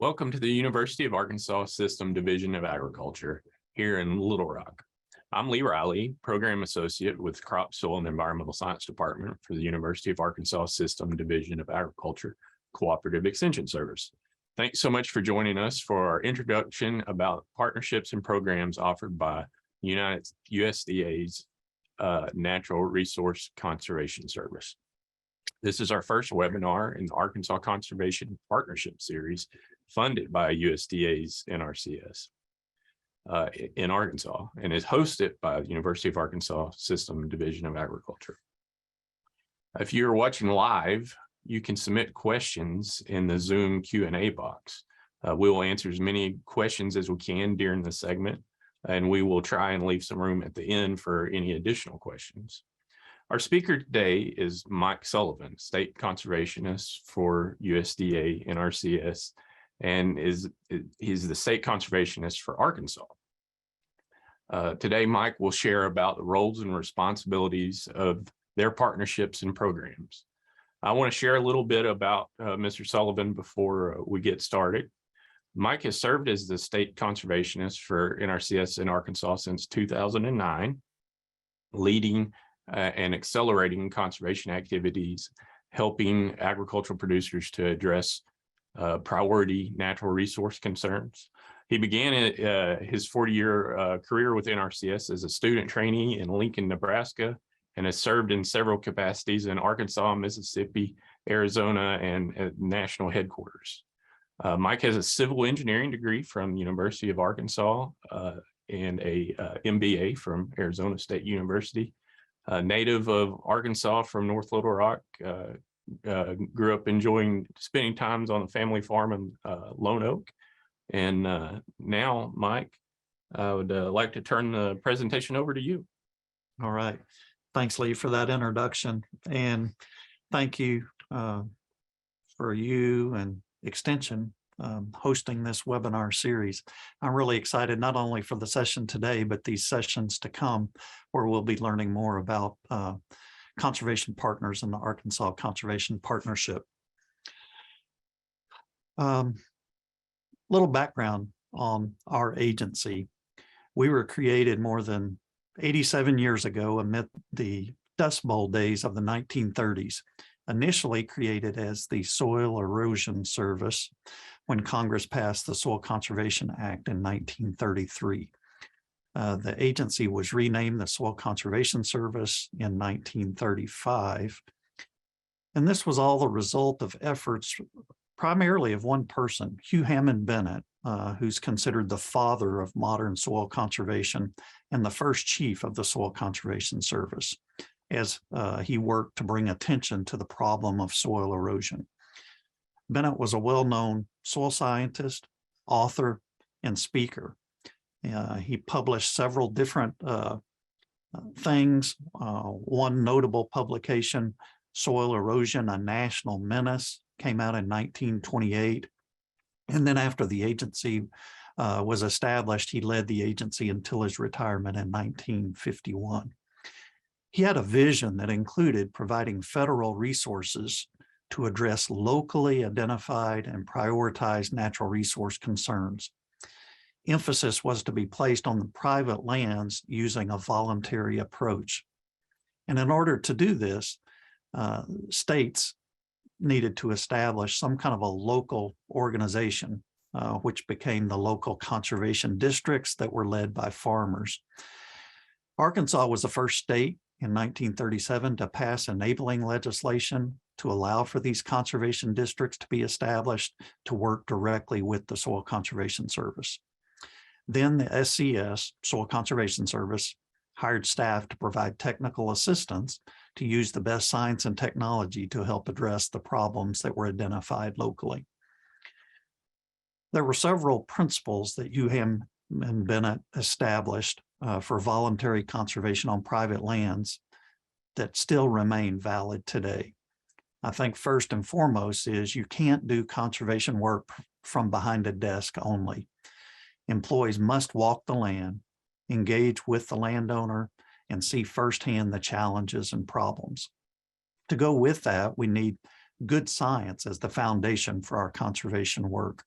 Welcome to the University of Arkansas System Division of Agriculture here in Little Rock. I'm Lee Riley, Program Associate with Crop, Soil, and Environmental Science Department for the University of Arkansas System Division of Agriculture Cooperative Extension Service. Thanks so much for joining us for our introduction about partnerships and programs offered by USDA's Natural Resource Conservation Service. This is our first webinar in the Arkansas Conservation Partnership Series funded by USDA's NRCS in Arkansas and is hosted by the University of Arkansas System Division of Agriculture. If you're watching live, you can submit questions in the Zoom Q&A box. We will answer as many questions as we can during the segment, and we will try and leave some room at the end for any additional questions. Our speaker today is Mike Sullivan, State Conservationist for USDA NRCS, and he's the State Conservationist for Arkansas. Today, Mike will share about the roles and responsibilities of their partnerships and programs. I want to share a little bit about Mr. Sullivan before we get started. Mike has served as the State Conservationist for NRCS in Arkansas since 2009, leading and accelerating conservation activities, helping agricultural producers to address priority natural resource concerns. He began his 40-year career with NRCS as a student trainee in Lincoln, Nebraska, and has served in several capacities in Arkansas, Mississippi, Arizona, and at national headquarters. Mike has a civil engineering degree from the University of Arkansas and a MBA from Arizona State University. Native of Arkansas from North Little Rock, grew up enjoying spending times on the family farm in Lone Oak. And now, Mike, I would like to turn the presentation over to you. All right. Thanks, Lee, for that introduction. And thank you for you and Extension hosting this webinar series. I'm really excited not only for the session today, but these sessions to come where we'll be learning more about conservation partners in the Arkansas Conservation Partnership. Little background on our agency. We were created more than 87 years ago amid the Dust Bowl days of the 1930s, initially created as the Soil Erosion Service when Congress passed the Soil Conservation Act in 1933. The agency was renamed the Soil Conservation Service in 1935. And this was all the result of efforts primarily of one person, Hugh Hammond Bennett, who's considered the father of modern soil conservation and the first chief of the Soil Conservation Service, as he worked to bring attention to the problem of soil erosion. Bennett was a well-known soil scientist, author, and speaker. He published several different things. One notable publication, Soil Erosion, a National Menace, came out in 1928. And then after the agency was established, he led the agency until his retirement in 1951. He had a vision that included providing federal resources to address locally identified and prioritized natural resource concerns. Emphasis was to be placed on the private lands using a voluntary approach. And in order to do this, states needed to establish some kind of a local organization, which became the local conservation districts that were led by farmers. Arkansas was the first state in 1937 to pass enabling legislation to allow for these conservation districts to be established to work directly with the Soil Conservation Service. Then the SCS, Soil Conservation Service, hired staff to provide technical assistance to use the best science and technology to help address the problems that were identified locally. There were several principles that Hugh Hammond Bennett established for voluntary conservation on private lands that still remain valid today. I think first and foremost is you can't do conservation work from behind a desk only. Employees must walk the land, engage with the landowner, and see firsthand the challenges and problems. To go with that, we need good science as the foundation for our conservation work.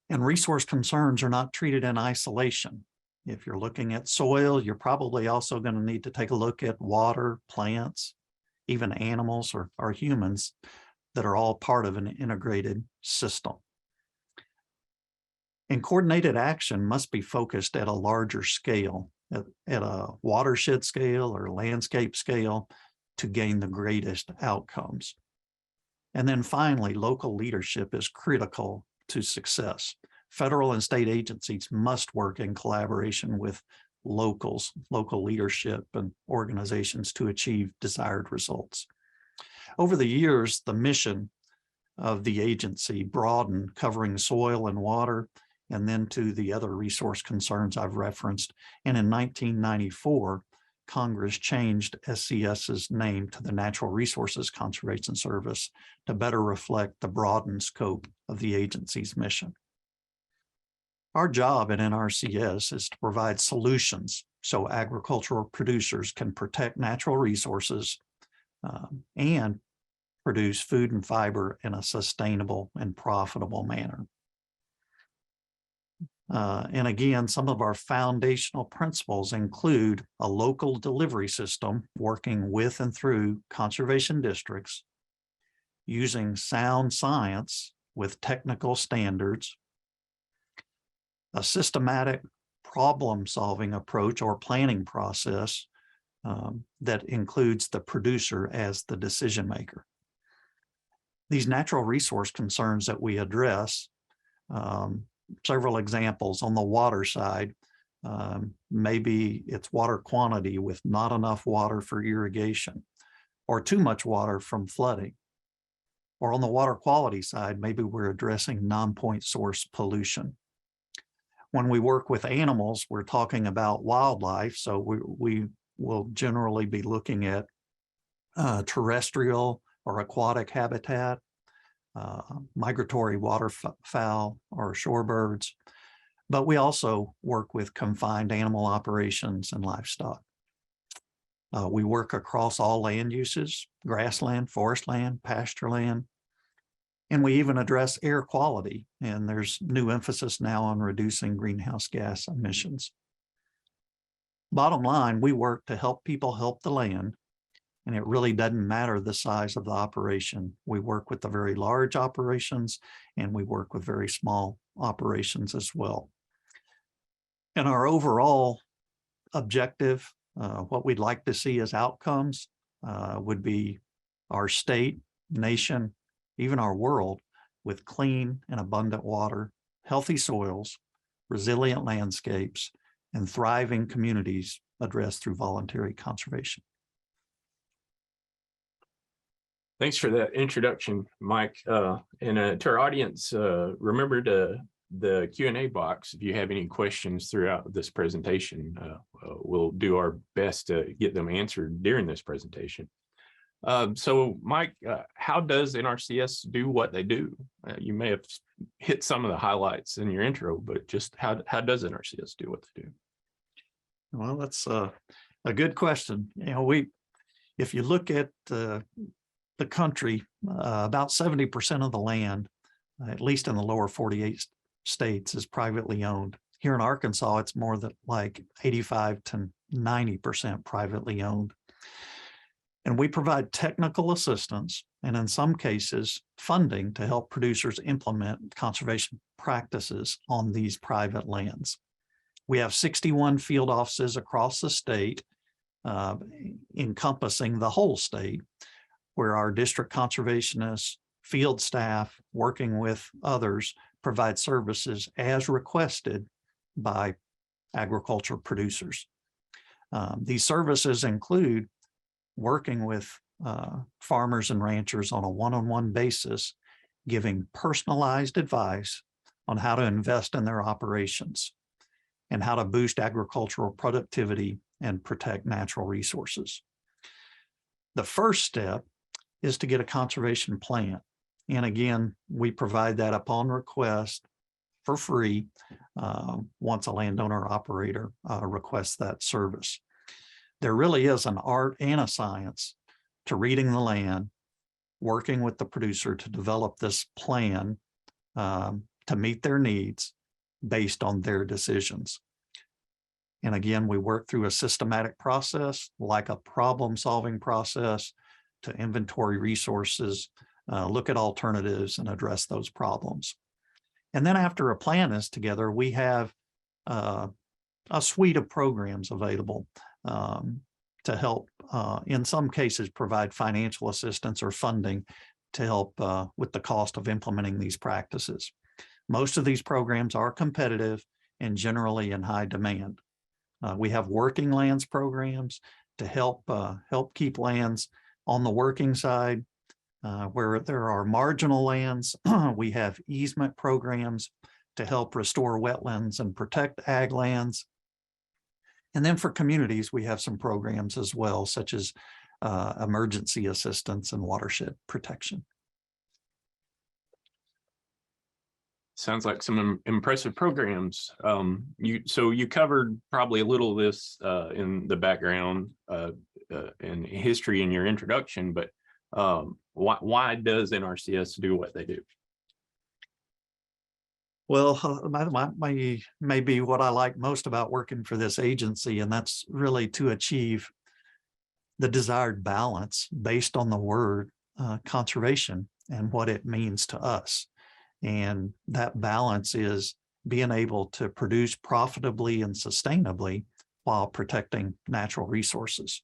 And resource concerns are not treated in isolation. If you're looking at soil, you're probably also going to need to take a look at water, plants, even animals or humans that are all part of an integrated system. And coordinated action must be focused at a larger scale, at a watershed scale or landscape scale, to gain the greatest outcomes. And then finally, local leadership is critical to success. Federal and state agencies must work in collaboration with local leadership and organizations to achieve desired results. Over the years, the mission of the agency broadened, covering soil and water, and then to the other resource concerns I've referenced. And in 1994, Congress changed SCS's name to the Natural Resources Conservation Service to better reflect the broadened scope of the agency's mission. Our job at NRCS is to provide solutions so agricultural producers can protect natural resources and produce food and fiber in a sustainable and profitable manner. And again, some of our foundational principles include a local delivery system working with and through conservation districts, using sound science with technical standards, a systematic problem-solving approach or planning process that includes the producer as the decision maker. These natural resource concerns that we address, several examples on the water side, maybe it's water quantity with not enough water for irrigation, or too much water from flooding. Or on the water quality side, maybe we're addressing non-point source pollution. When we work with animals, we're talking about wildlife, so we will generally be looking at terrestrial or aquatic habitat, migratory waterfowl or shorebirds, but we also work with confined animal operations and livestock. We work across all land uses: grassland, forest land, pasture land, and we even address air quality, and there's new emphasis now on reducing greenhouse gas emissions. Bottom line, we work to help people help the land, and it really doesn't matter the size of the operation. We work with the very large operations, and we work with very small operations as well. And our overall objective, what we'd like to see as outcomes, would be our state, nation, even our world, with clean and abundant water, healthy soils, resilient landscapes, and thriving communities addressed through voluntary conservation. Thanks for that introduction, Mike. And to our audience, remember the Q&A box. If you have any questions throughout this presentation, we'll do our best to get them answered during this presentation. So Mike, how does NRCS do what they do? You may have hit some of the highlights in your intro, but just how does NRCS do what they do? Well, that's a good question. You know, if you look at the country, about 70% of the land, at least in the lower 48 states, is privately owned. Here in Arkansas, it's more than like 85 to 90% privately owned. And we provide technical assistance, and in some cases, funding to help producers implement conservation practices on these private lands. We have 61 field offices across the state, encompassing the whole state, where our district conservationists, field staff, working with others, provide services as requested by agriculture producers. These services include working with farmers and ranchers on a one-on-one basis, giving personalized advice on how to invest in their operations and how to boost agricultural productivity and protect natural resources. The first step is to get a conservation plan. And again, we provide that upon request for free once a landowner or operator requests that service. There really is an art and a science to reading the land, working with the producer to develop this plan to meet their needs based on their decisions. And again, we work through a systematic process, like a problem-solving process, to inventory resources, look at alternatives, and address those problems. And then after a plan is together, we have a suite of programs available to help, in some cases, provide financial assistance or funding to help with the cost of implementing these practices. Most of these programs are competitive and generally in high demand. We have working lands programs to help keep lands on the working side. Where there are marginal lands, we have easement programs to help restore wetlands and protect ag lands. And then for communities, we have some programs as well, such as emergency assistance and watershed protection. Sounds like some impressive programs. So you covered probably a little of this in the background and history in your introduction, but why does NRCS do what they do? Well, maybe what I like most about working for this agency, and that's really to achieve the desired balance based on the word conservation and what it means to us. And that balance is being able to produce profitably and sustainably while protecting natural resources.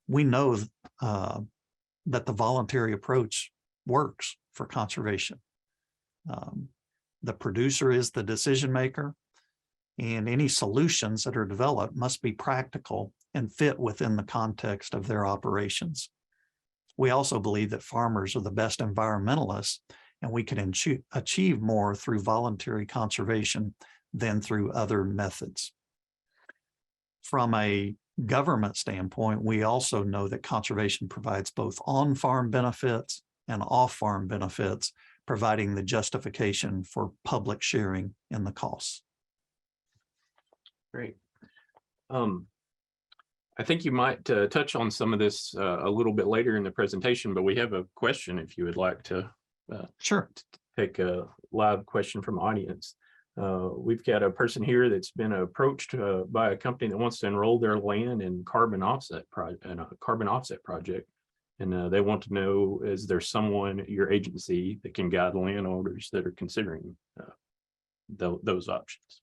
We know that the voluntary approach works for conservation. The producer is the decision maker, and any solutions that are developed must be practical and fit within the context of their operations. We also believe that farmers are the best environmentalists, and we can achieve more through voluntary conservation than through other methods. From a government standpoint, we also know that conservation provides both on-farm benefits and off-farm benefits, providing the justification for public sharing in the costs. Great. I think you might touch on some of this a little bit later in the presentation, but we have a question if you would like to Sure. take a live question from audience. We've got a person here that's been approached by a company that wants to enroll their land in a carbon offset project. And they want to know, is there someone at your agency that can guide landowners that are considering those options?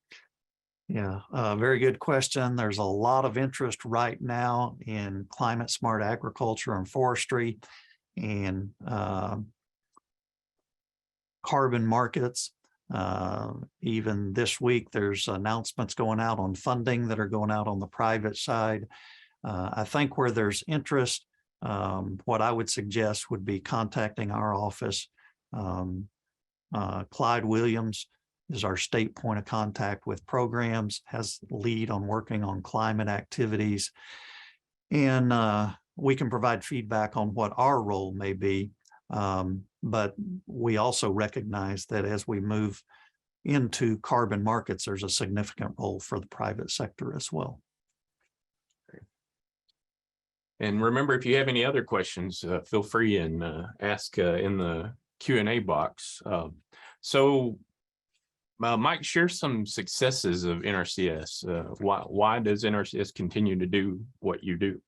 Yeah, very good question. There's a lot of interest right now in climate smart agriculture and forestry and carbon markets. Even this week, there's announcements going out on funding that are going out on the private side. I think where there's interest, what I would suggest would be contacting our office. Clyde Williams is our state point of contact with programs, has lead on working on climate activities. And we can provide feedback on what our role may be. But we also recognize that as we move into carbon markets, there's a significant role for the private sector as well. And remember, if you have any other questions, feel free and ask in the Q&A box. Mike, share some successes of NRCS. Why does NRCS continue to do what you do?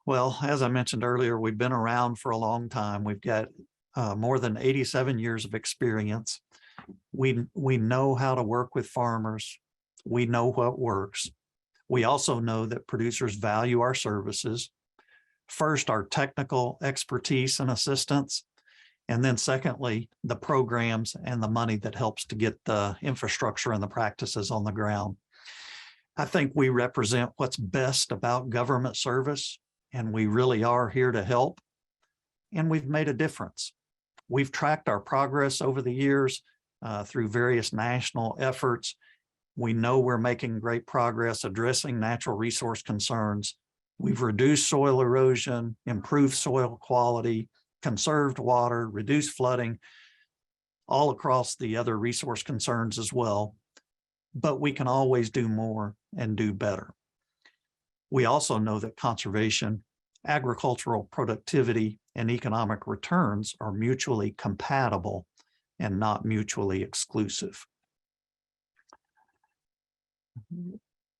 Well, as I mentioned earlier, we've been around for a long time. We've got more than 87 years of experience. We know how to work with farmers. We know what works. We also know that producers value our services. First, our technical expertise and assistance. And then secondly, the programs and the money that helps to get the infrastructure and the practices on the ground. I think we represent what's best about government service, and we really are here to help. And we've made a difference. We've tracked our progress over the years through various national efforts. We know we're making great progress addressing natural resource concerns. We've reduced soil erosion, improved soil quality, conserved water, reduced flooding, all across the other resource concerns as well. But we can always do more and do better. We also know that conservation, agricultural productivity, and economic returns are mutually compatible and not mutually exclusive.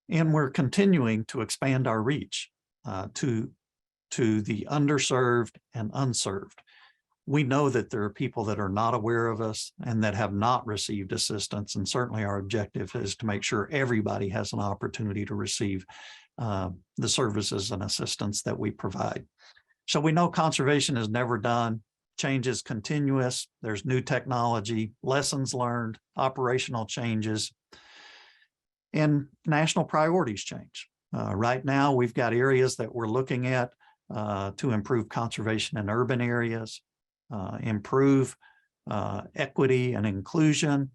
And we're continuing to expand our reach to the underserved and unserved. We know that there are people that are not aware of us and that have not received assistance. And certainly our objective is to make sure everybody has an opportunity to receive the services and assistance that we provide. So we know conservation is never done. Change is continuous. There's new technology, lessons learned, operational changes, and national priorities change. Right now, we've got areas that we're looking at to improve conservation in urban areas, improve equity and inclusion,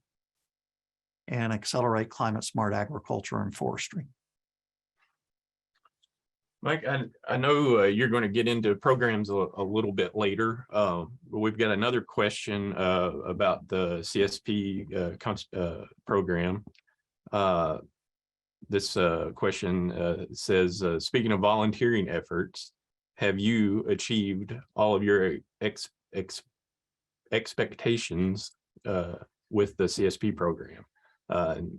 and accelerate climate smart agriculture and forestry. Mike, I know you're going to get into programs a little bit later. But we've got another question about the CSP program. This question says, speaking of volunteering efforts, have you achieved all of your expectations with the CSP program?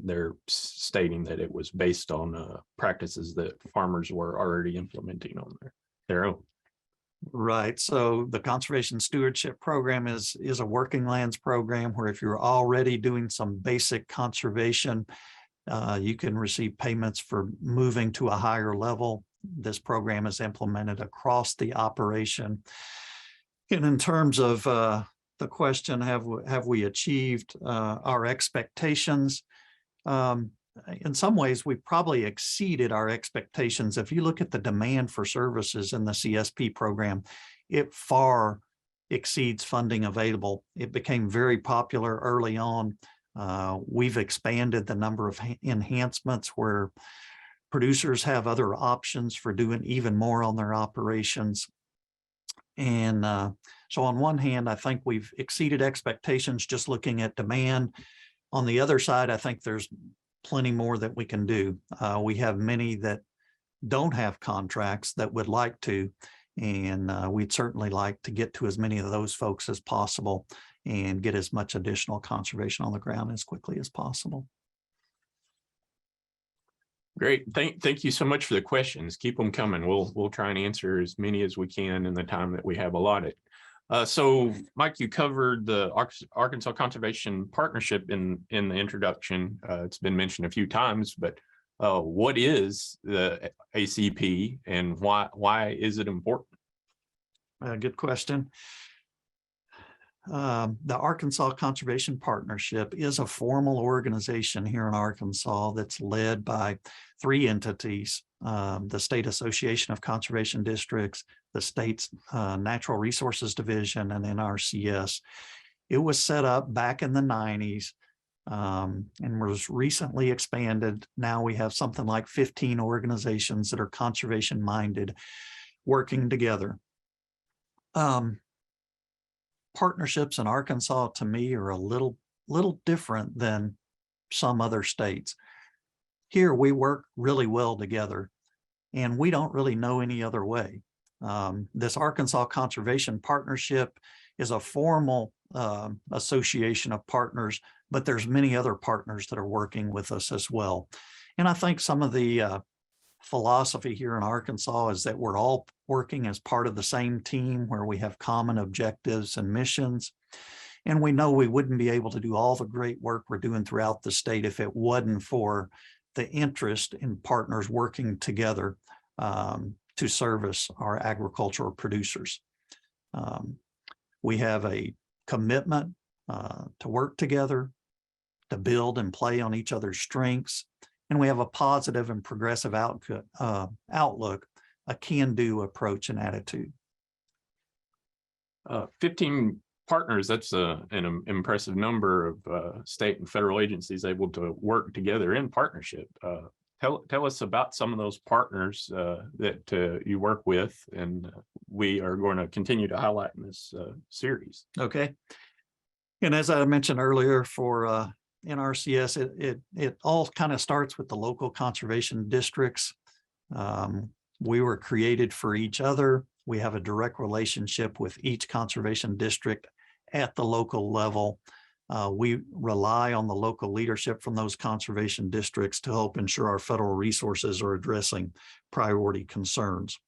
They're stating that it was based on practices that farmers were already implementing on their own. Right. So the Conservation Stewardship Program is a working lands program where if you're already doing some basic conservation, you can receive payments for moving to a higher level. This program is implemented across the operation. And in terms of the question, have we achieved our expectations? In some ways, we probably exceeded our expectations. If you look at the demand for services in the CSP program, it far exceeds funding available. It became very popular early on. We've expanded the number of enhancements where producers have other options for doing even more on their operations. And so on one hand, I think we've exceeded expectations just looking at demand. On the other side, I think there's plenty more that we can do. We have many that don't have contracts that would like to, and we'd certainly like to get to as many of those folks as possible and get as much additional conservation on the ground as quickly as possible. Great. Thank you so much for the questions. Keep them coming. We'll try and answer as many as we can in the time that we have allotted. So, Mike, you covered the Arkansas Conservation Partnership in the introduction. It's been mentioned a few times, but what is the ACP and why is it important? Good question. The Arkansas Conservation Partnership is a formal organization here in Arkansas that's led by three entities: the State Association of Conservation Districts, the state's Natural Resources Division, and NRCS. It was set up back in the 90s and was recently expanded. Now we have something like 15 organizations that are conservation minded working together. Partnerships in Arkansas, to me, are a little different than some other states. Here we work really well together, and we don't really know any other way. This Arkansas Conservation Partnership is a formal association of partners, but there's many other partners that are working with us as well. And I think some of the philosophy here in Arkansas is that we're all working as part of the same team where we have common objectives and missions. And we know we wouldn't be able to do all the great work we're doing throughout the state if it wasn't for the interest in partners working together to service our agricultural producers. We have a commitment to work together, to build and play on each other's strengths. And we have a positive and progressive outlook, a can-do approach and attitude. 15 partners, that's an impressive number of state and federal agencies able to work together in partnership. Tell us about some of those partners that you work with, and we are going to continue to highlight in this series. Okay. And as I mentioned earlier, for NRCS, it all kind of starts with the local conservation districts. We were created for each other. We have a direct relationship with each conservation district at the local level. We rely on the local leadership from those conservation districts to help ensure our federal resources are addressing priority concerns.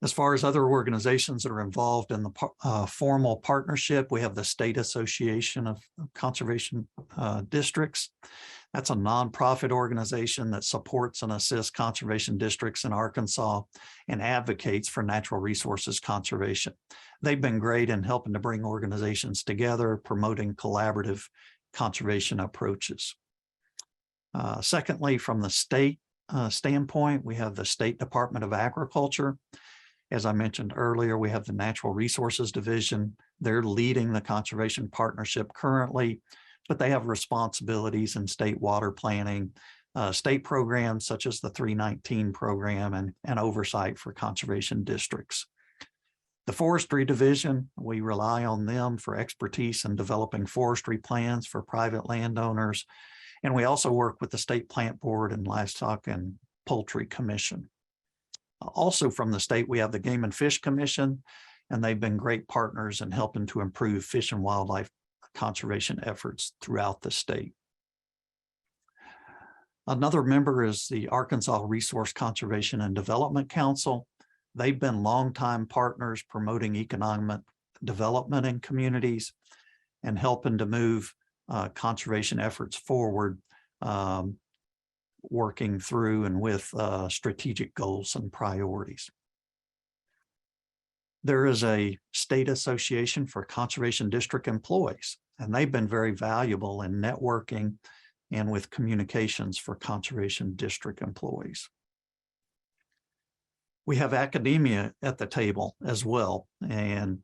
As far as other organizations that are involved in the formal partnership, we have the State Association of Conservation Districts. That's a nonprofit organization that supports and assists conservation districts in Arkansas and advocates for natural resources conservation. They've been great in helping to bring organizations together, promoting collaborative conservation approaches. Secondly, from the state standpoint, we have the State Department of Agriculture. As I mentioned earlier, we have the Natural Resources Division. They're leading the conservation partnership currently, but they have responsibilities in state water planning, state programs such as the 319 program, and oversight for conservation districts. The Forestry Division, we rely on them for expertise in developing forestry plans for private landowners. And we also work with the State Plant Board and Livestock and Poultry Commission. Also from the state, we have the Game and Fish Commission, and they've been great partners in helping to improve fish and wildlife conservation efforts throughout the state. Another member is the Arkansas Resource Conservation and Development Council. They've been longtime partners promoting economic development in communities and helping to move conservation efforts forward, working through and with strategic goals and priorities. There is a state association for conservation district employees, and they've been very valuable in networking and with communications for conservation district employees. We have academia at the table as well, and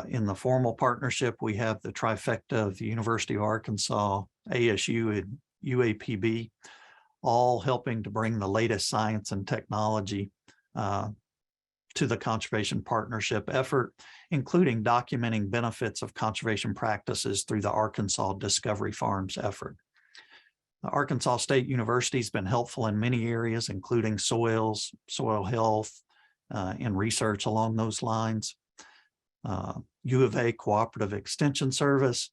in the formal partnership, we have the trifecta of the University of Arkansas, ASU, and UAPB, all helping to bring the latest science and technology to the conservation partnership effort, including documenting benefits of conservation practices through the Arkansas Discovery Farms effort. The Arkansas State University has been helpful in many areas, including soils, soil health, and research along those lines. U of A Cooperative Extension Service.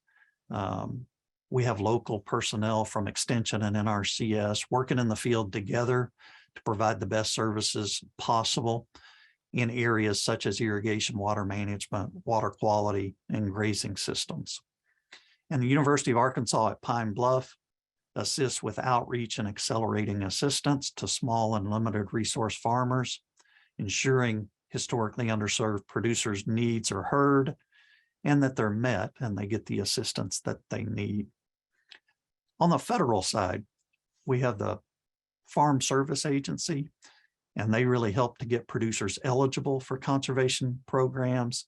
We have local personnel from Extension and NRCS working in the field together to provide the best services possible in areas such as irrigation, water management, water quality, and grazing systems. And the University of Arkansas at Pine Bluff assists with outreach and accelerating assistance to small and limited resource farmers, ensuring historically underserved producers' needs are heard and that they're met and they get the assistance that they need. On the federal side, we have the Farm Service Agency, and they really help to get producers eligible for conservation programs.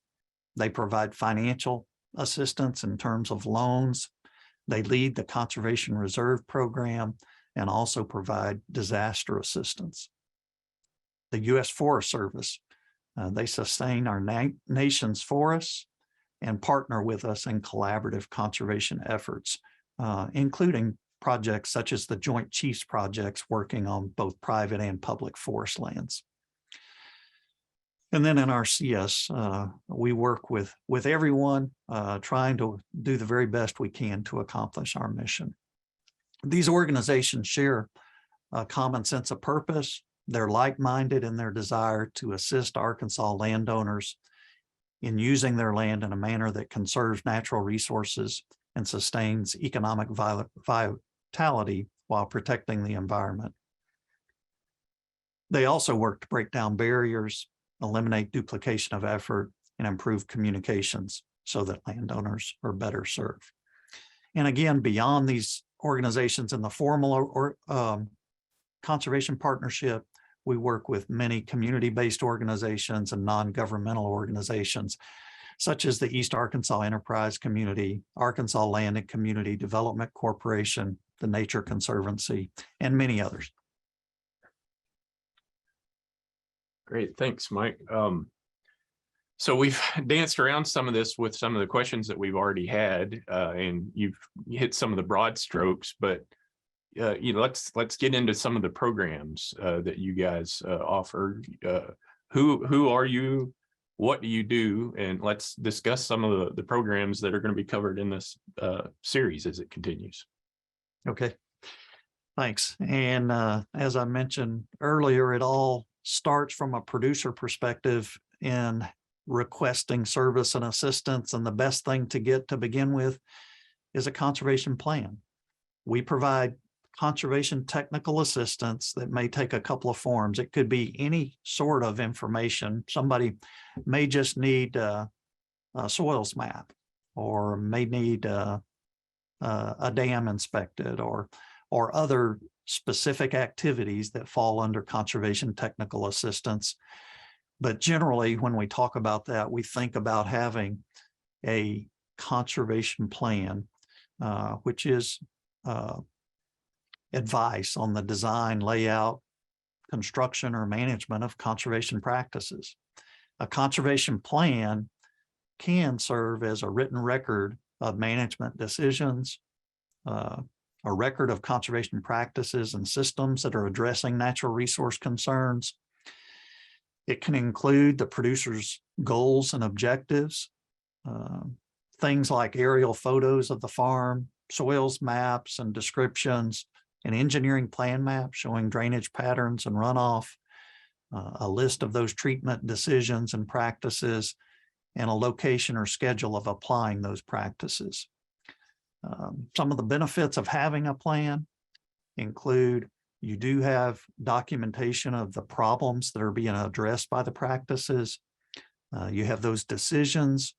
They provide financial assistance in terms of loans. They lead the Conservation Reserve Program and also provide disaster assistance. The U.S. Forest Service, they sustain our nation's forests and partner with us in collaborative conservation efforts, including projects such as the Joint Chiefs projects working on both private and public forest lands. And then NRCS, we work with everyone, trying to do the very best we can to accomplish our mission. These organizations share a common sense of purpose. They're like-minded in their desire to assist Arkansas landowners in using their land in a manner that conserves natural resources and sustains economic vitality while protecting the environment. They also work to break down barriers, eliminate duplication of effort, and improve communications so that landowners are better served. And again, beyond these organizations in the formal conservation partnership, we work with many community-based organizations and non-governmental organizations, such as the East Arkansas Enterprise Community, Arkansas Land and Community Development Corporation, the Nature Conservancy, and many others. Great, thanks, Mike. So we've danced around some of this with some of the questions that we've already had, and you've hit some of the broad strokes, but let's get into some of the programs that you guys offer. who are you? What do you do? And let's discuss some of the programs that are going to be covered in this series as it continues. Okay, thanks. And as I mentioned earlier, it all starts from a producer perspective in requesting service and assistance. And the best thing to get to begin with is a conservation plan. We provide conservation technical assistance that may take a couple of forms. It could be any sort of information. Somebody may just need a soils map, or may need a dam inspected, or other specific activities that fall under conservation technical assistance. But generally, when we talk about that, we think about having a conservation plan, which is advice on the design, layout, construction, or management of conservation practices. A conservation plan can serve as a written record of management decisions, a record of conservation practices and systems that are addressing natural resource concerns. It can include the producer's goals and objectives, things like aerial photos of the farm, soils maps and descriptions, an engineering plan map showing drainage patterns and runoff, a list of those treatment decisions and practices, and a location or schedule of applying those practices. Some of the benefits of having a plan include you do have documentation of the problems that are being addressed by the practices. You have those decisions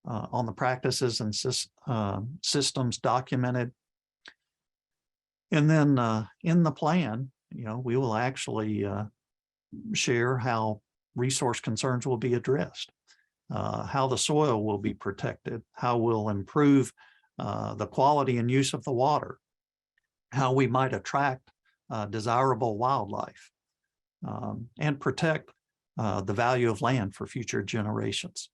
on the practices and systems documented. And then in the plan, we will actually share how resource concerns will be addressed, how the soil will be protected, how we'll improve the quality and use of the water, how we might attract desirable wildlife, and protect the value of land for future generations.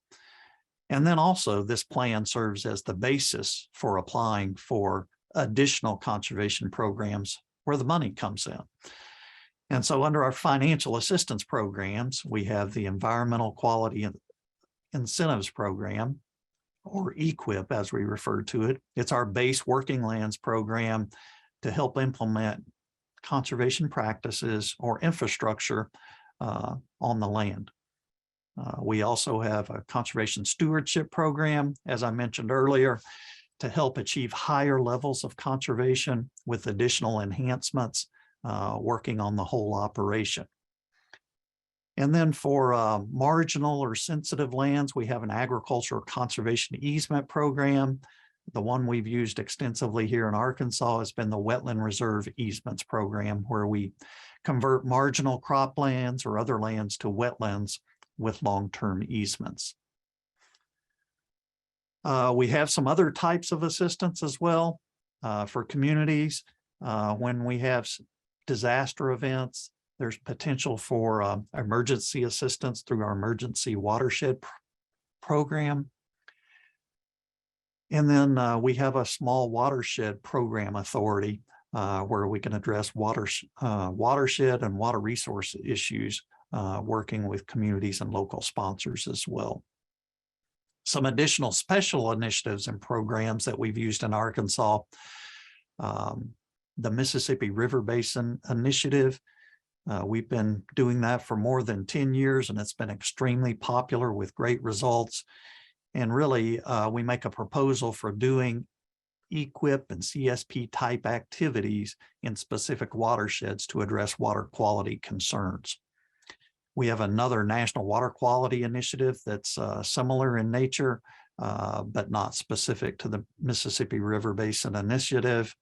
And then also this plan serves as the basis for applying for additional conservation programs where the money comes in. And so under our financial assistance programs, we have the Environmental Quality Incentives Program, or EQIP as we refer to it. It's our base working lands program to help implement conservation practices or infrastructure on the land. We also have a conservation stewardship program, as I mentioned earlier, to help achieve higher levels of conservation with additional enhancements, working on the whole operation. And then for marginal or sensitive lands, we have an agricultural conservation easement program. The one we've used extensively here in Arkansas has been the Wetland Reserve Easements Program, where we convert marginal croplands or other lands to wetlands with long-term easements. We have some other types of assistance as well for communities. When we have disaster events, there's potential for emergency assistance through our emergency watershed program. And then we have a small watershed program authority where we can address watershed and water resource issues, working with communities and local sponsors as well. Some additional special initiatives and programs that we've used in Arkansas, the Mississippi River Basin Initiative. We've been doing that for more than 10 years, and it's been extremely popular with great results. And really, we make a proposal for doing EQIP and CSP type activities in specific watersheds to address water quality concerns. We have another national water quality initiative that's similar in nature, but not specific to the Mississippi River Basin Initiative.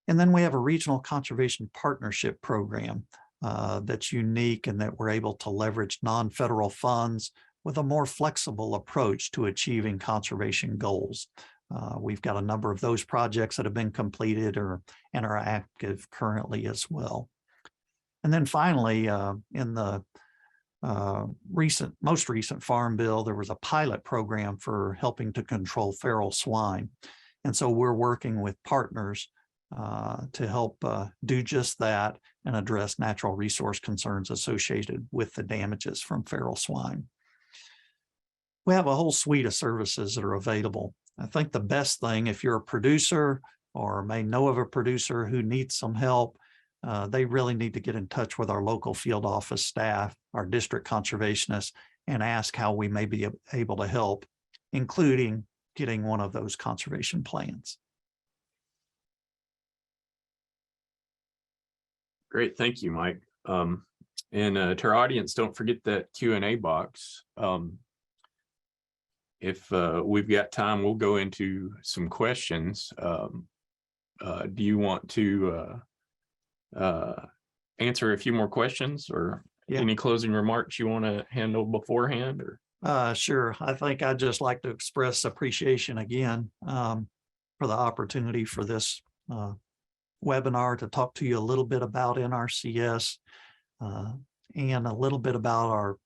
And then we have a regional conservation partnership program that's unique in that we're able to leverage non-federal funds with a more flexible approach to achieving conservation goals. We've got a number of those projects that have been completed and are active currently as well. And then finally, in the most recent Farm Bill, there was a pilot program for helping to control feral swine. And so we're working with partners to help do just that and address natural resource concerns associated with the damages from feral swine. We have a whole suite of services that are available. I think the best thing, if you're a producer or may know of a producer who needs some help, they really need to get in touch with our local field office staff, our district conservationists, and ask how we may be able to help, including getting one of those conservation plans. Great, thank you, Mike. And to our audience, don't forget that Q&A box. If we've got time, we'll go into some questions. Do you want to answer a few more questions, or any closing remarks you want to handle beforehand? Or sure. I think I'd just like to express appreciation again for the opportunity for this webinar to talk to you a little bit about NRCS and a little bit about our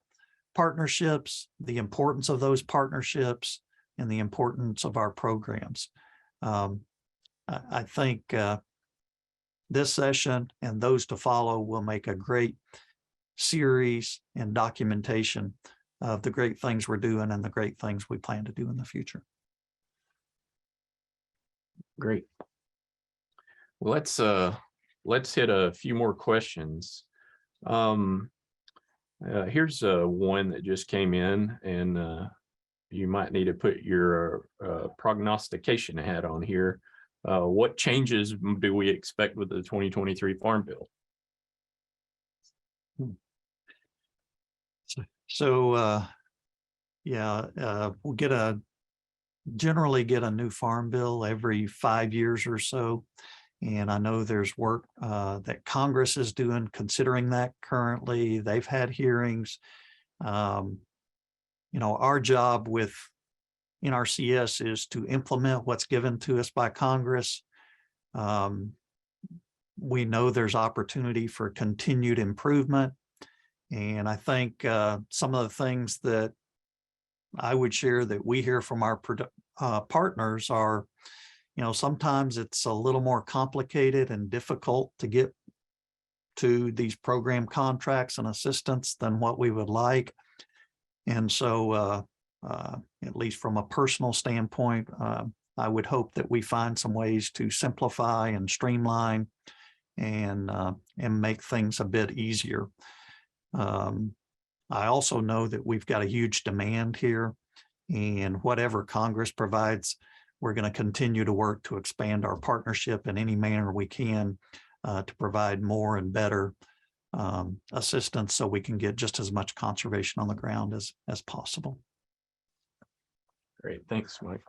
partnerships, the importance of those partnerships, and the importance of our programs. I think this session and those to follow will make a great series and documentation of the great things we're doing and the great things we plan to do in the future. Great. Well, let's hit a few more questions. Here's one that just came in, and you might need to put your prognostication hat on here. What changes do we expect with the 2023 Farm Bill? So we'll generally get a new Farm Bill every 5 years or so. And I know there's work that Congress is doing, considering that currently. They've had hearings. Our job with NRCS is to implement what's given to us by Congress. We know there's opportunity for continued improvement. And I think some of the things that I would share that we hear from our partners are, sometimes it's a little more complicated and difficult to get to these program contracts and assistance than what we would like. And so at least from a personal standpoint, I would hope that we find some ways to simplify and streamline and make things a bit easier. I also know that we've got a huge demand here, and whatever Congress provides, we're going to continue to work to expand our partnership in any manner we can to provide more and better assistance so we can get just as much conservation on the ground as possible. Great, thanks, Mike.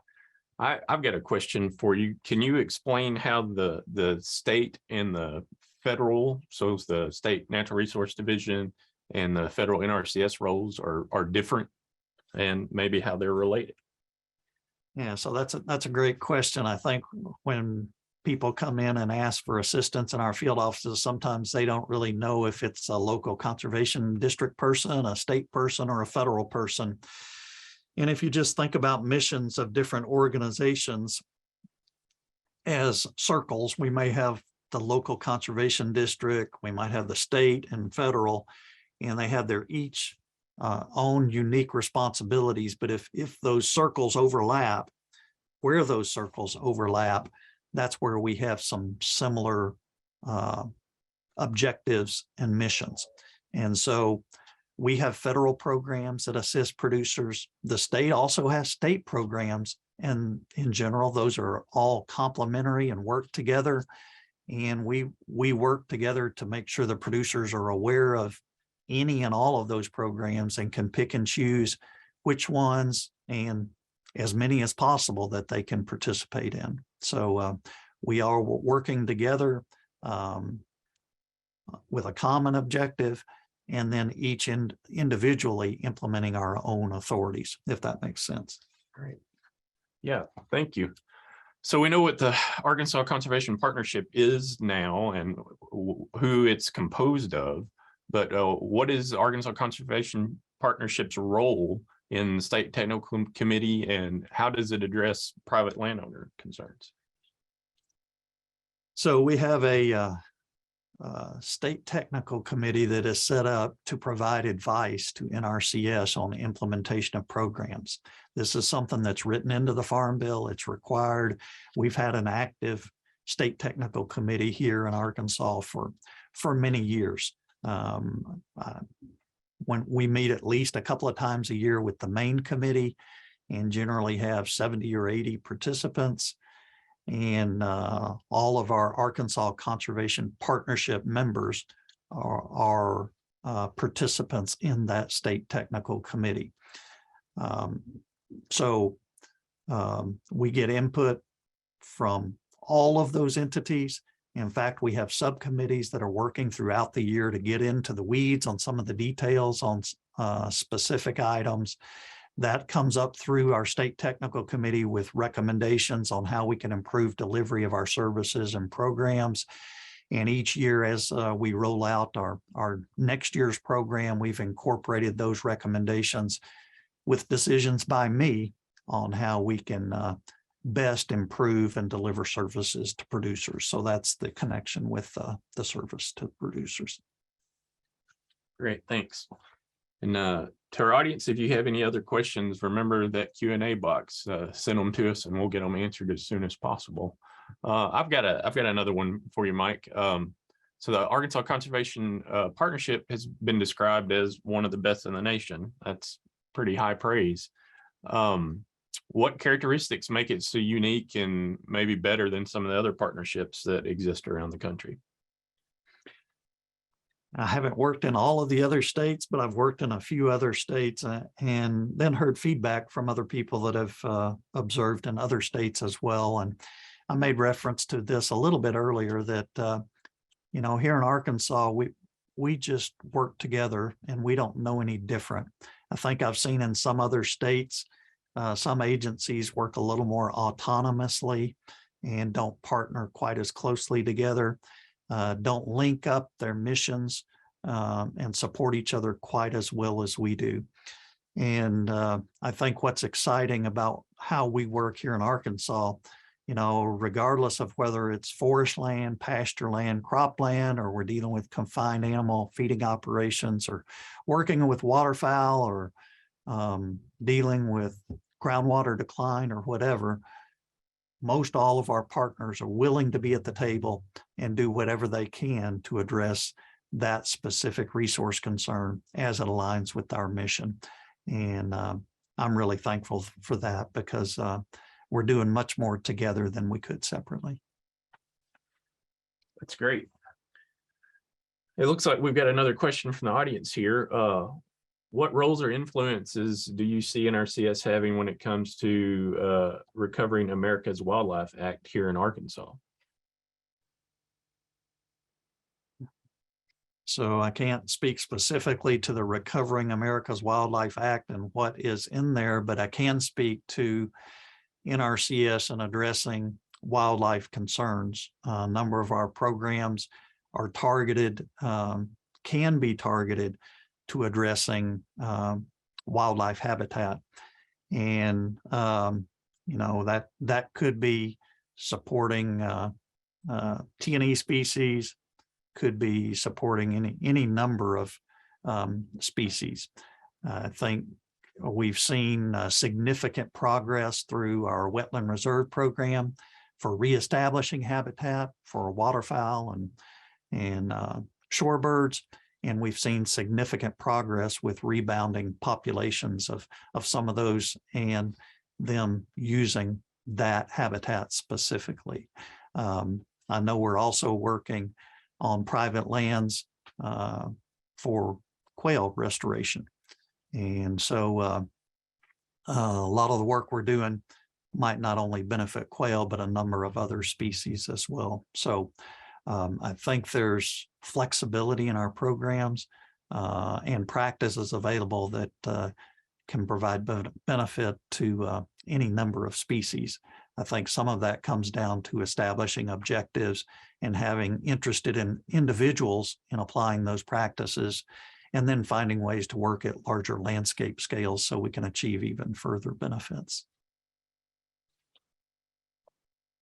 I've got a question for you. Can you explain how the state and the federal, so the state Natural Resource Division and the federal NRCS roles are different, and maybe how they're related? Yeah, so that's a great question. I think when people come in and ask for assistance in our field offices, sometimes they don't really know if it's a local conservation district person, a state person, or a federal person. And if you just think about missions of different organizations as circles, we may have the local conservation district, we might have the state and federal, and they have their each own unique responsibilities. But if those circles overlap, where those circles overlap, that's where we have some similar objectives and missions. And so we have federal programs that assist producers. The state also has state programs, and in general, those are all complementary and work together. And we work together to make sure the producers are aware of any and all of those programs and can pick and choose which ones and as many as possible that they can participate in. So we are working together with a common objective, and then each individually implementing our own authorities, if that makes sense. Great. Yeah, thank you. So we know what the Arkansas Conservation Partnership is now and who it's composed of, but what is Arkansas Conservation Partnership's role in the State Technical Committee, and how does it address private landowner concerns? So we have a state technical committee that is set up to provide advice to NRCS on the implementation of programs. This is something that's written into the Farm Bill. It's required. We've had an active state technical committee here in Arkansas for many years. When we meet at least a couple of times a year with the main committee and generally have 70 or 80 participants. And all of our Arkansas Conservation Partnership members are participants in that state technical committee. So we get input from all of those entities. In fact, we have subcommittees that are working throughout the year to get into the weeds on some of the details on specific items. That comes up through our state technical committee with recommendations on how we can improve delivery of our services and programs. And each year as we roll out our next year's program, we've incorporated those recommendations with decisions by me on how we can best improve and deliver services to producers. So that's the connection with the service to producers. Great, thanks. And to our audience, if you have any other questions, remember that Q&A box, send them to us and we'll get them answered as soon as possible. I've got another one for you, Mike. So the Arkansas Conservation Partnership has been described as one of the best in the nation. That's pretty high praise. What characteristics make it so unique and maybe better than some of the other partnerships that exist around the country? I haven't worked in all of the other states, but I've worked in a few other states and then heard feedback from other people that have observed in other states as well. And I made reference to this a little bit earlier that, you know, here in Arkansas, we just work together and we don't know any different. I think I've seen in some other states, some agencies work a little more autonomously and don't partner quite as closely together. Don't link up their missions and support each other quite as well as we do. And I think what's exciting about how we work here in Arkansas, you know, regardless of whether it's forest land, pasture land, cropland, or we're dealing with confined animal feeding operations, or working with waterfowl, or dealing with groundwater decline or whatever, most all of our partners are willing to be at the table and do whatever they can to address that specific resource concern as it aligns with our mission. And I'm really thankful for that because we're doing much more together than we could separately. That's great. It looks like we've got another question from the audience here. What roles or influences do you see NRCS having when it comes to recovering America's Wildlife Act here in Arkansas? So I can't speak specifically to the Recovering America's Wildlife Act and what is in there, but I can speak to NRCS and addressing wildlife concerns. A number of our programs are targeted, can be targeted to addressing wildlife habitat. And, you know, that could be supporting T&E species, could be supporting any number of species. I think we've seen significant progress through our wetland reserve program for reestablishing habitat for waterfowl and shorebirds. And we've seen significant progress with rebounding populations of some of those and them using that habitat specifically. I know we're also working on private lands for quail restoration. And so a lot of the work we're doing might not only benefit quail, but a number of other species as well. So I think there's flexibility in our programs and practices available that can provide benefit to any number of species. I think some of that comes down to establishing objectives and having interested in individuals in applying those practices, and then finding ways to work at larger landscape scales so we can achieve even further benefits.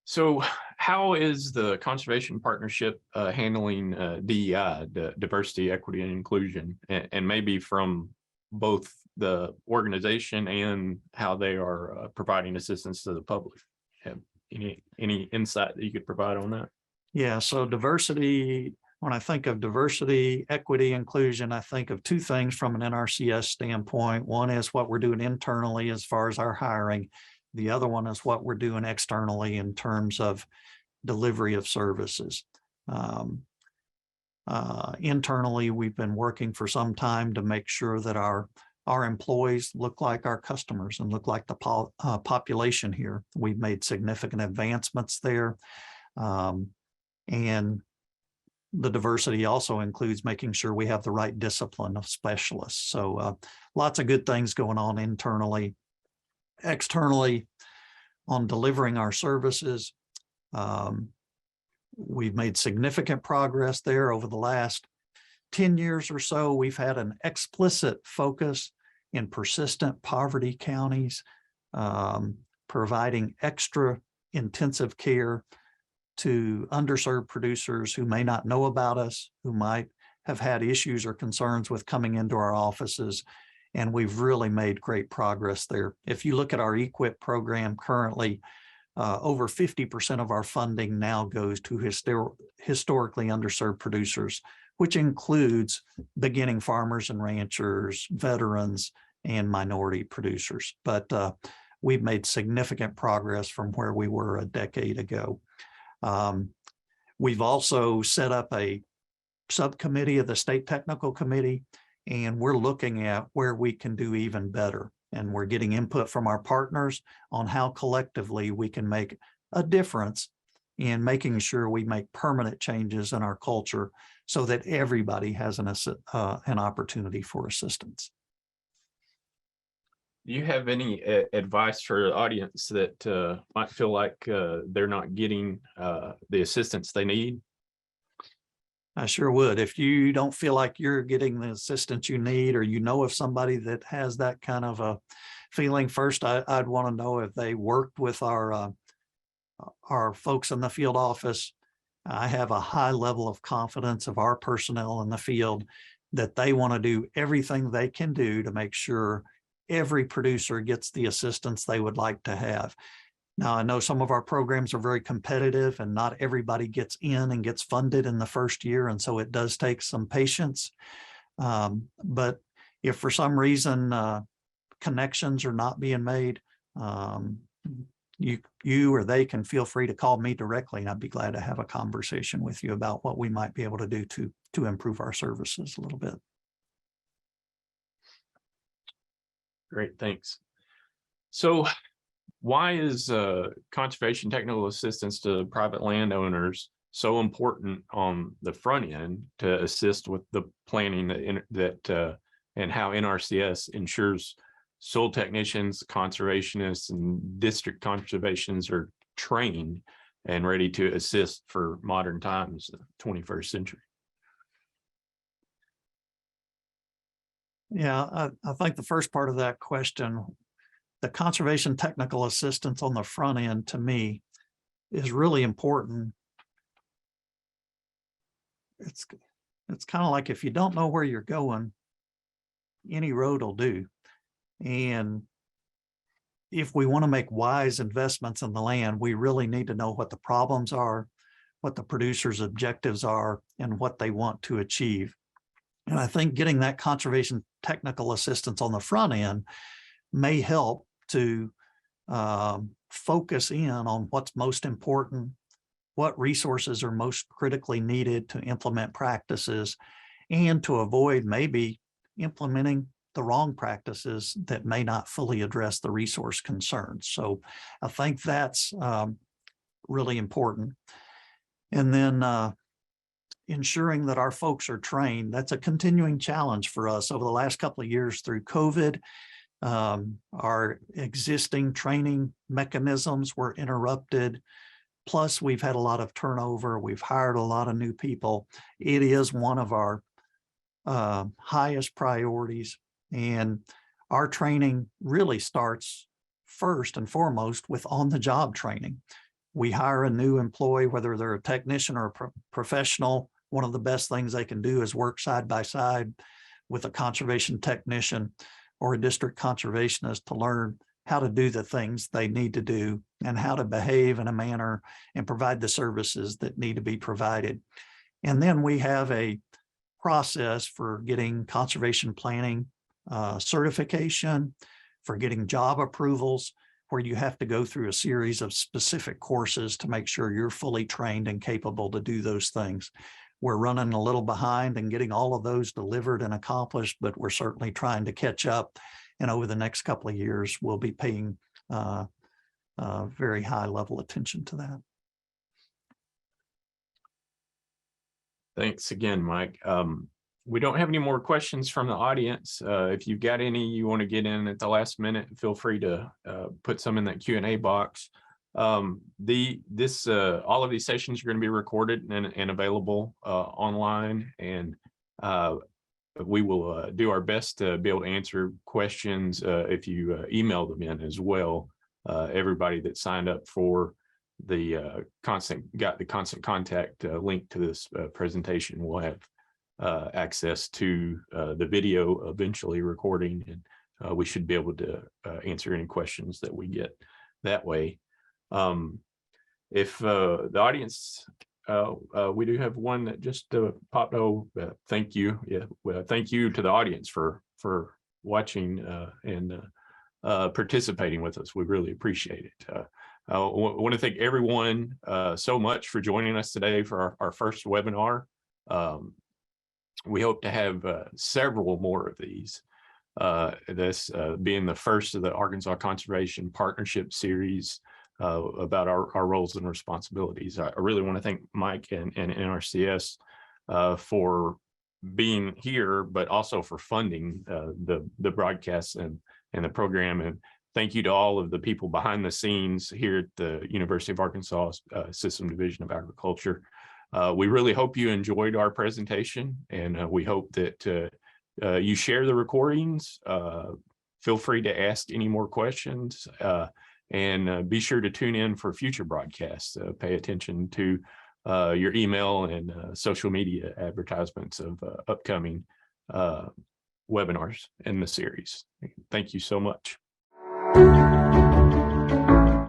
So how is the conservation partnership handling DEI, diversity, equity, and inclusion, and maybe from both the organization and how they are providing assistance to the public? Have any insight that you could provide on that? Yeah, so diversity, when I think of diversity, equity, inclusion, I think of two things from an NRCS standpoint. One is what we're doing internally as far as our hiring. The other one is what we're doing externally in terms of delivery of services. Internally, we've been working for some time to make sure that our employees look like our customers and look like the population here. We've made significant advancements there. And the diversity also includes making sure we have the right discipline of specialists. So lots of good things going on internally. Externally, on delivering our services, we've made significant progress there over the last 10 years or so. We've had an explicit focus in persistent poverty counties, providing extra intensive care to underserved producers who may not know about us, who might have had issues or concerns with coming into our offices. And we've really made great progress there. If you look at our EQIP program currently, over 50% of our funding now goes to historically underserved producers, which includes beginning farmers and ranchers, veterans, and minority producers. But we've made significant progress from where we were a decade ago. We've also set up a subcommittee of the State Technical Committee, and we're looking at where we can do even better. And we're getting input from our partners on how collectively we can make a difference in making sure we make permanent changes in our culture so that everybody has an opportunity for assistance. Do you have any advice for the audience that might feel like they're not getting the assistance they need? I sure would. If you don't feel like you're getting the assistance you need, or you know of somebody that has that kind of a feeling, first, I'd want to know if they worked with our folks in the field office. I have a high level of confidence of our personnel in the field that they want to do everything they can do to make sure every producer gets the assistance they would like to have. Now, I know some of our programs are very competitive and not everybody gets in and gets funded in the first year. And so it does take some patience. But if for some reason connections are not being made, you or they can feel free to call me directly, and I'd be glad to have a conversation with you about what we might be able to do to improve our services a little bit. Great, thanks. So why is conservation technical assistance to private landowners so important on the front end to assist with the planning and how NRCS ensures soil technicians, conservationists, and district conservationists are trained and ready to assist for modern times, the 21st century? Yeah, I think the first part of that question, the conservation technical assistance on the front end, to me, is really important. It's kind of like if you don't know where you're going, any road will do. And if we want to make wise investments in the land, we really need to know what the problems are, what the producer's objectives are, and what they want to achieve. And I think getting that conservation technical assistance on the front end may help to focus in on what's most important, what resources are most critically needed to implement practices, and to avoid maybe implementing the wrong practices that may not fully address the resource concerns. So I think that's really important. And then ensuring that our folks are trained, that's a continuing challenge for us. Over the last couple of years through COVID, our existing training mechanisms were interrupted. Plus, we've had a lot of turnover. We've hired a lot of new people. It is one of our highest priorities. And our training really starts first and foremost with on-the-job training. we hire a new employee, whether they're a technician or a professional, one of the best things they can do is work side by side with a conservation technician or a district conservationist to learn how to do the things they need to do and how to behave in a manner and provide the services that need to be provided. And then we have a process for getting conservation planning certification, for getting job approvals, where you have to go through a series of specific courses to make sure you're fully trained and capable to do those things. We're running a little behind and getting all of those delivered and accomplished, but we're certainly trying to catch up. And over the next couple of years, we'll be paying very high level attention to that. Thanks again, Mike. We don't have any more questions from the audience. If you've got any you want to get in at the last minute, feel free to put some in that Q&A box. All of these sessions are going to be recorded and available online, and we will do our best to be able to answer questions if you email them in as well. Everybody that signed up for the constant contact link to this presentation will have access to the video eventually recording, and we should be able to answer any questions that we get that way. If the audience, we do have one that just popped. Thank you. Yeah, well, thank you to the audience for watching and participating with us. We really appreciate it. I want to thank everyone so much for joining us today for our first webinar. We hope to have several more of these, this being the first of the Arkansas Conservation Partnership Series about our roles and responsibilities. I really want to thank Mike and NRCS for being here, but also for funding the broadcast and the program. And thank you to all of the people behind the scenes here at the University of Arkansas System Division of Agriculture. We really hope you enjoyed our presentation, and we hope that you share the recordings. Feel free to ask any more questions, and be sure to tune in for future broadcasts. Pay attention to your email and social media advertisements of upcoming webinars in the series. Thank you so much.